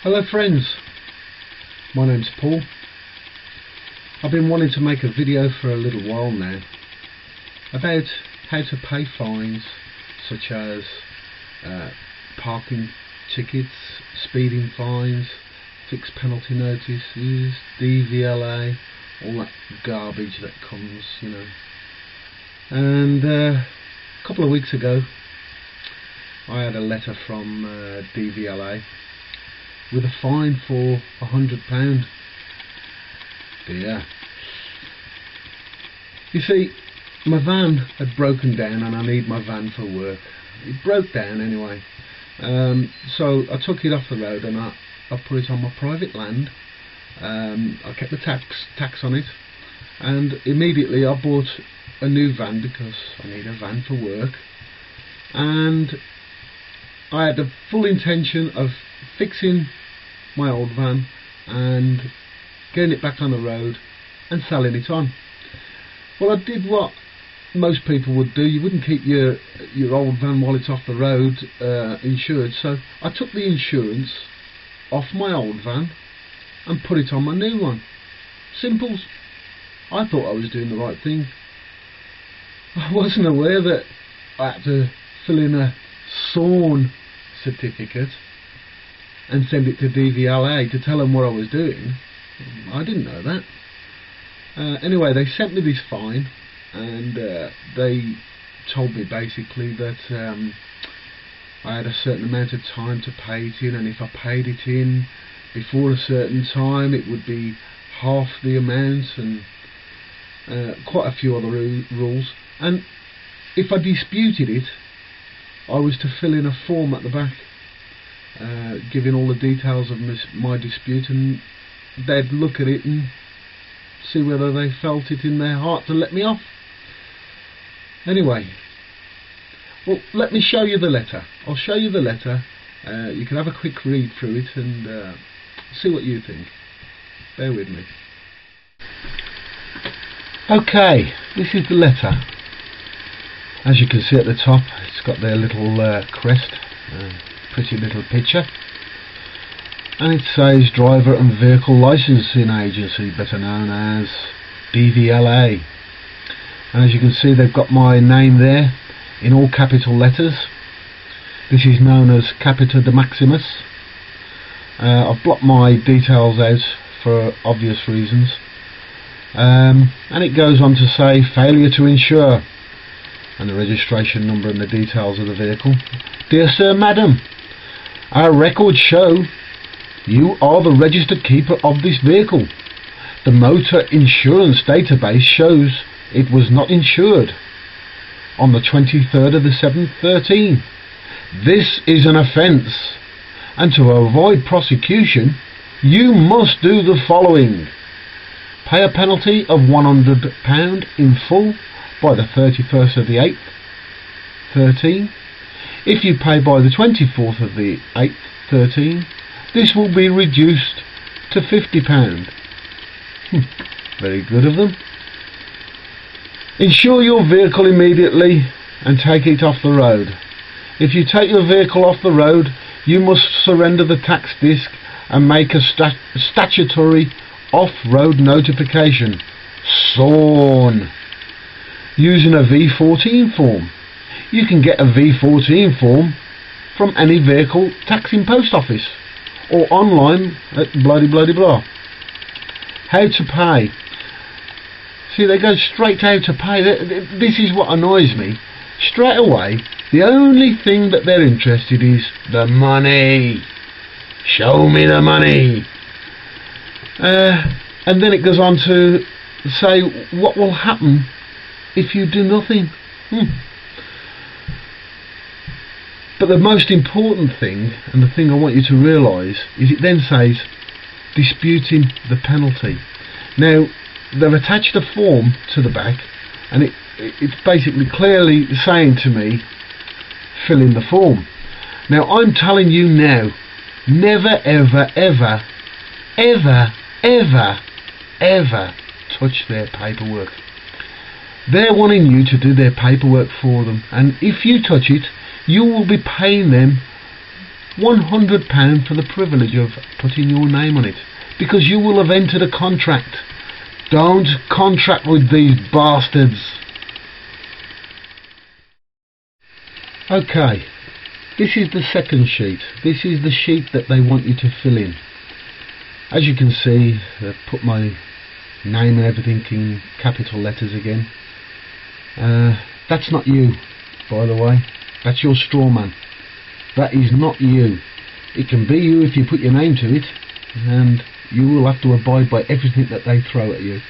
Hello friends, my name's Paul. I've been wanting to make a video for a little while now about how to pay fines such as parking tickets, speeding fines, fixed penalty notices, DVLA, all that garbage that comes, you know. And a couple of weeks ago I had a letter from DVLA with a fine for £100. Dear. You see, my van had broken down and I need my van for work. It broke down anyway. So I took it off the road and I put it on my private land. I kept the tax on it, and immediately I bought a new van because I need a van for work. And I had the full intention of fixing my old van and getting it back on the road and selling it on. Well, I did what most people would do. You wouldn't keep your old van while it's off the road insured, so I took the insurance off my old van and put it on my new one. Simple. I thought I was doing the right thing. I wasn't aware that I had to fill in a SORN certificate and send it to DVLA to tell them what I was doing. I didn't know that. Anyway, they sent me this fine, and they told me basically that I had a certain amount of time to pay it in, and if I paid it in before a certain time it would be half the amount, and quite a few other rules. And if I disputed it, I was to fill in a form at the back giving all the details of my dispute, and they'd look at it and see whether they felt it in their heart to let me off. Anyway, well, let me show you the letter. I'll show you the letter. You can have a quick read through it and see what you think. Bear with me. Okay, this is the letter. As you can see at the top, it's got their little crest, pretty little picture, and it says Driver and Vehicle Licensing Agency, better known as DVLA. And as you can see, they've got my name there in all capital letters. This is known as Capita de Maximus. I've blocked my details out for obvious reasons, and it goes on to say failure to insure, and the registration number and the details of the vehicle. Dear Sir, Madam, our records show you are the registered keeper of this vehicle. The motor insurance database shows it was not insured on the 23rd of the 7th 13. This is an offence, and to avoid prosecution you must do the following: pay a penalty of £100 in full by the 31st of the 8th 13. If you pay by the 24th of the 8th 13, this will be reduced to £50. Very good of them. Insure your vehicle immediately and take it off the road. If you take your vehicle off the road, you must surrender the tax disc and make a statutory off-road notification, SORN, using a V14 form. You can get a V14 form from any vehicle taxing post office or online at blah. How to pay. See, they go straight to how to pay. This is what annoys me. Straight away, the only thing that they're interested is the money. Show me the money. And then it goes on to say what will happen if you do nothing. But the most important thing, and the thing I want you to realise, is it then says disputing the penalty. Now, they've attached a form to the back, and it's basically clearly saying to me, fill in the form. Now, I'm telling you now, never ever touch their paperwork. They're wanting you to do their paperwork for them, and if you touch it, you will be paying them £100 for the privilege of putting your name on it, because you will have entered a contract. Don't contract with these bastards. Okay, this is the second sheet. This is the sheet that they want you to fill in. As you can see, they've put my name and everything in capital letters again. That's not you, by the way. That's your strawman. That is not you. It can be you if you put your name to it, and you will have to abide by everything that they throw at you.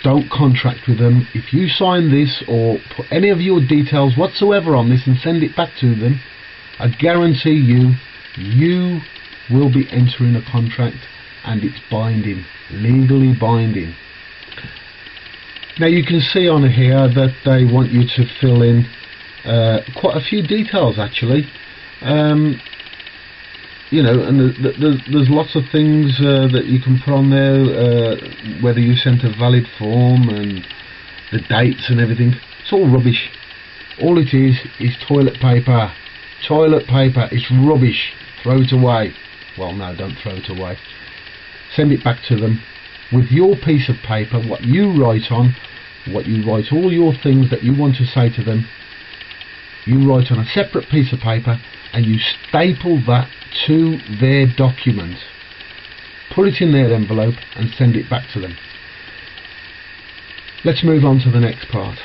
Don't contract with them. If you sign this or put any of your details whatsoever on this and send it back to them, I guarantee you, you will be entering a contract, and it's binding, legally binding. Now you can see on here that they want you to fill in quite a few details actually. You know, and there's lots of things that you can put on there, whether you sent a valid form and the dates and everything. It's all rubbish. All it is toilet paper. Toilet paper. It's rubbish. Throw it away. Well, no, don't throw it away. Send it back to them with your piece of paper, what you write on, what you write, all your things that you want to say to them. You write on a separate piece of paper and you staple that to their document. Put it in their envelope and send it back to them. Let's move on to the next part.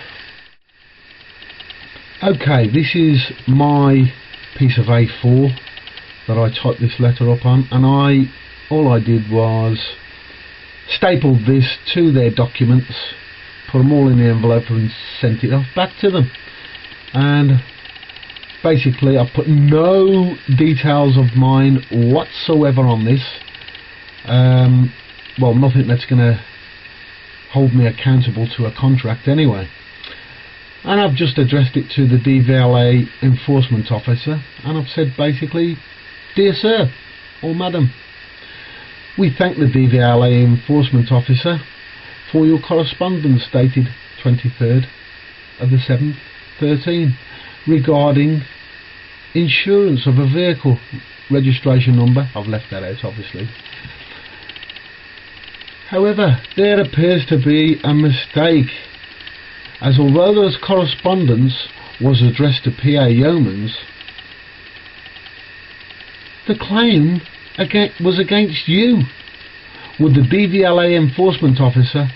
Okay, this is my piece of A4 that I typed this letter up on, and all I did was stapled this to their documents, put them all in the envelope and sent it off back to them. And basically I put no details of mine whatsoever on this. Well, nothing that's going to hold me accountable to a contract anyway. And I've just addressed it to the DVLA enforcement officer, and I've said basically, "Dear sir or madam, we thank the DVLA enforcement officer for your correspondence dated 23rd of the 7th 13 regarding insurance of a vehicle registration number." I've left that out obviously. "However, there appears to be a mistake, as although this correspondence was addressed to PA Yeomans, the claim was against you. Would the DVLA enforcement officer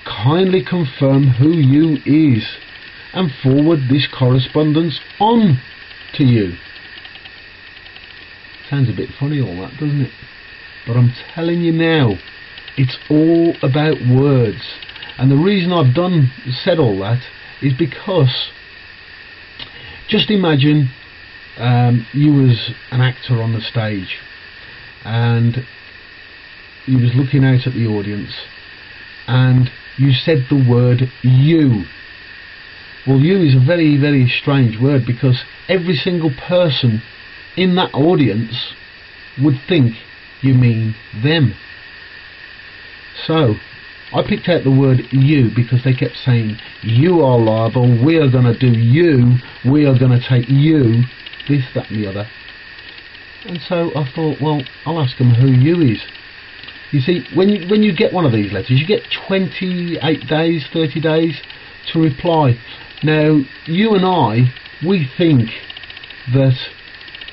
kindly confirm who you is and forward this correspondence on to you?" Sounds a bit funny all that, doesn't it? But I'm telling you now, it's all about words. And the reason I've said all that is because, just imagine you was an actor on the stage and you was looking out at the audience and you said the word "you." Well, "you" is a very, very strange word, because every single person in that audience would think you mean them. So I picked out the word "you" because they kept saying, "You are liable, we are going to do you, we are going to take you," this, that and the other. And so I thought, well, I'll ask them who "you" is. You see, when you get one of these letters, you get 28 days, 30 days to reply. Now, you and I, we think that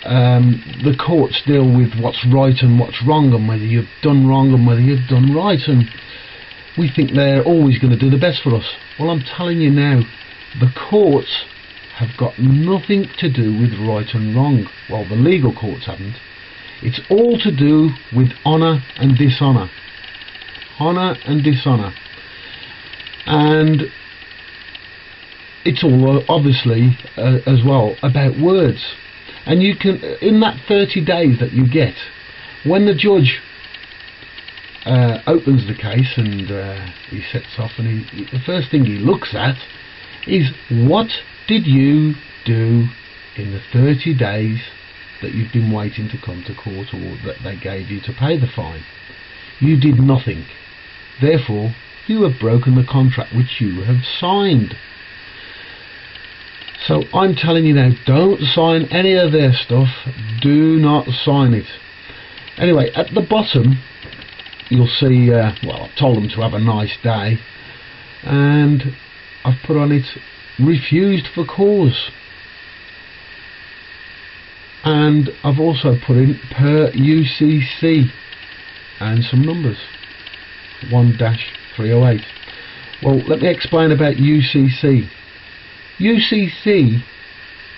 the courts deal with what's right and what's wrong, and whether you've done wrong and whether you've done right, and we think they're always going to do the best for us. Well, I'm telling you now, the courts have got nothing to do with right and wrong. Well, the legal courts haven't. It's all to do with honour and dishonour. Honour and dishonour. And it's all obviously as well about words. And you can, in that 30 days that you get, when the judge opens the case and he sets off, and the first thing he looks at is, what did you do in the 30 days that you've been waiting to come to court, or that they gave you to pay the fine? You did nothing. Therefore, you have broken the contract which you have signed. So I'm telling you now, don't sign any of their stuff. Do not sign it. Anyway, at the bottom you'll see, well, I've told them to have a nice day, and I've put on it refused for cause, and I've also put in per UCC and some numbers 1-308. Well, let me explain about UCC. UCC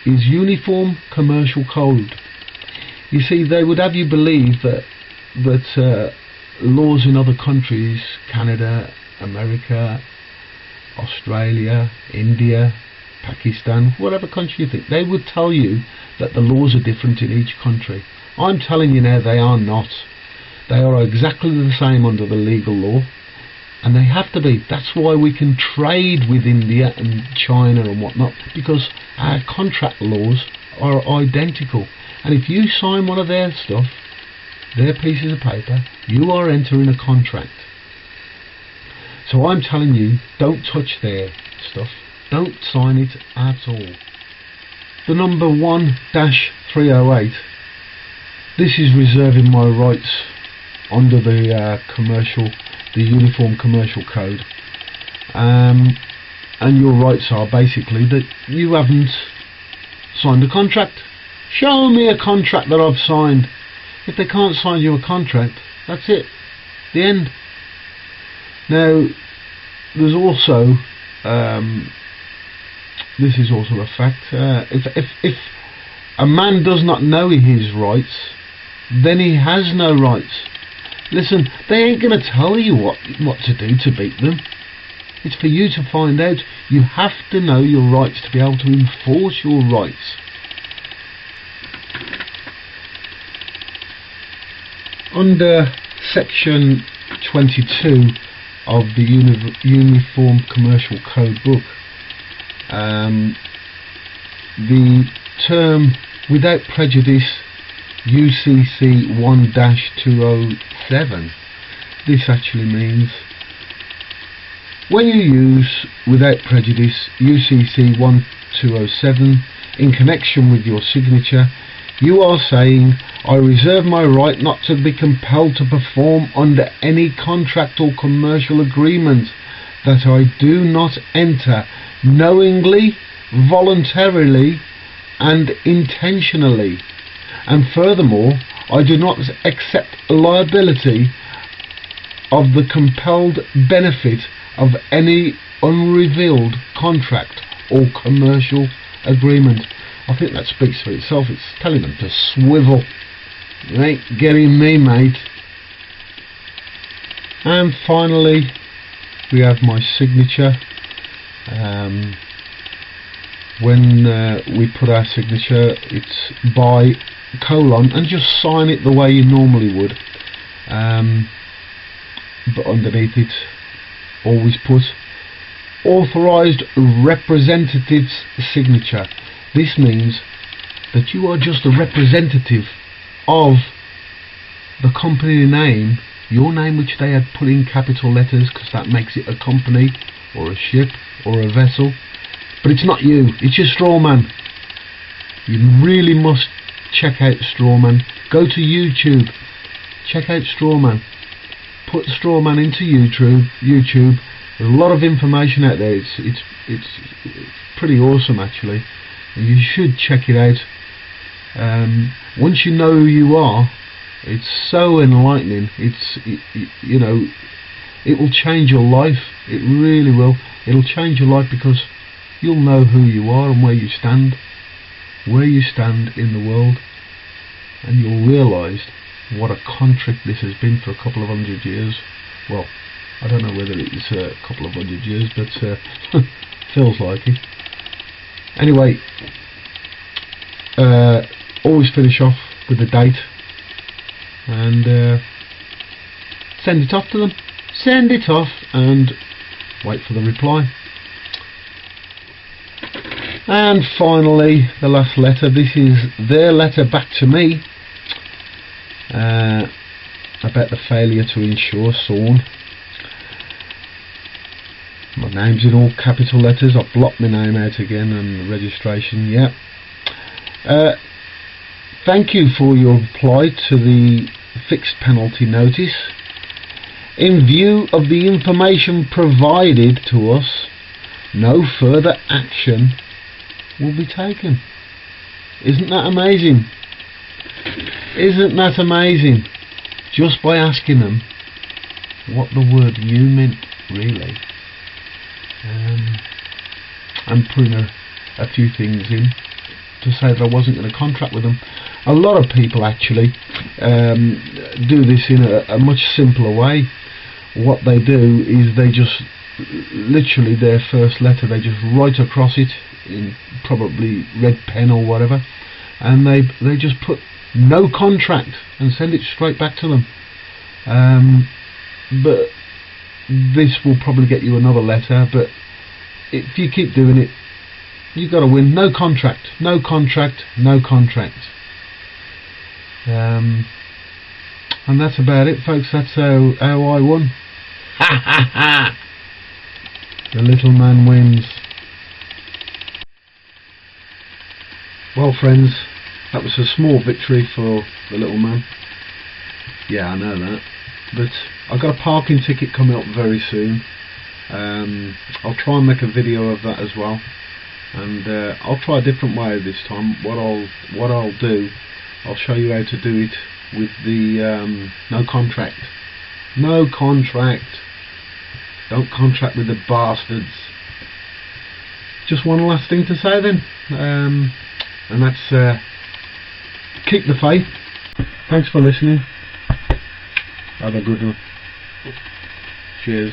is Uniform Commercial Code. You see, they would have you believe that laws in other countries, Canada, America, Australia, India, Pakistan, whatever country you think, they would tell you that the laws are different in each country. I'm telling you now, they are not. They are exactly the same under the legal law, and they have to be. That's why we can trade with India and China and whatnot, because our contract laws are identical. And if you sign one of their stuff, their pieces of paper, you are entering a contract. So I'm telling you, don't touch their stuff. Don't sign it at all. The number 1-308, this is reserving my rights under the Uniform Commercial Code. And your rights are basically that you haven't signed a contract. Show me a contract that I've signed. If they can't sign you a contract, that's it. The end. Now, there's also, this is also a fact, if a man does not know his rights, then he has no rights. Listen, they ain't going to tell you what to do to beat them. It's for you to find out. You have to know your rights to be able to enforce your rights. Under section 22 of the Uniform Commercial Code book, the term without prejudice UCC 1-207, this actually means when you use without prejudice UCC 1207 in connection with your signature, you are saying, I reserve my right not to be compelled to perform under any contract or commercial agreement that I do not enter knowingly, voluntarily and intentionally, and furthermore I do not accept liability of the compelled benefit of any unrevealed contract or commercial agreement. I think that speaks for itself. It's telling them to swivel. You ain't getting me, mate. And finally, we have my signature. When we put our signature, it's by colon, and just sign it the way you normally would. But underneath it, always put authorised representative's signature. This means that you are just a representative of the company name, your name, which they had put in capital letters because that makes it a company or a ship or a vessel. But it's not you, it's your Strawman. You really must check out Strawman. Go to YouTube, check out Strawman. Put Strawman into YouTube. There's a lot of information out there. It's pretty awesome actually. You should check it out. Once you know who you are, it's so enlightening. You know, it will change your life. It really will. It'll change your life because you'll know who you are and where you stand in the world, and you'll realise what a contract this has been for a couple of 100 years. Well, I don't know whether it's a couple of 100 years, but feels like it. Anyway, always finish off with the date and send it off to them. Send it off and wait for the reply. And finally, the last letter. This is their letter back to me about the failure to insure Sawn. My Name's in all capital letters. I've blocked my name out again and registration. Yep. Thank you for your reply to the fixed penalty notice. In view of the information provided to us, no further action will be taken. Isn't that amazing? Isn't that amazing? Just by asking them what the word "you" meant, really. And putting a few things in to say that I wasn't going to contract with them. A lot of people actually do this in a much simpler way. What they do is they just literally their first letter, they just write across it in probably red pen or whatever, and they just put "no contract" and send it straight back to them. But this will probably get you another letter, but if you keep doing it, you've got to win. No contract, no contract, no contract. And that's about it, folks. That's how I won. Ha ha ha! The little man wins. Well, friends, that was a small victory for the little man. Yeah, I know that. But I've got a parking ticket coming up very soon. I'll try and make a video of that as well. And I'll try a different way this time. What I'll do, I'll show you how to do it with the no contract. No contract. Don't contract with the bastards. Just one last thing to say then, and that's keep the faith. Thanks for listening. Have a good one. Cheers.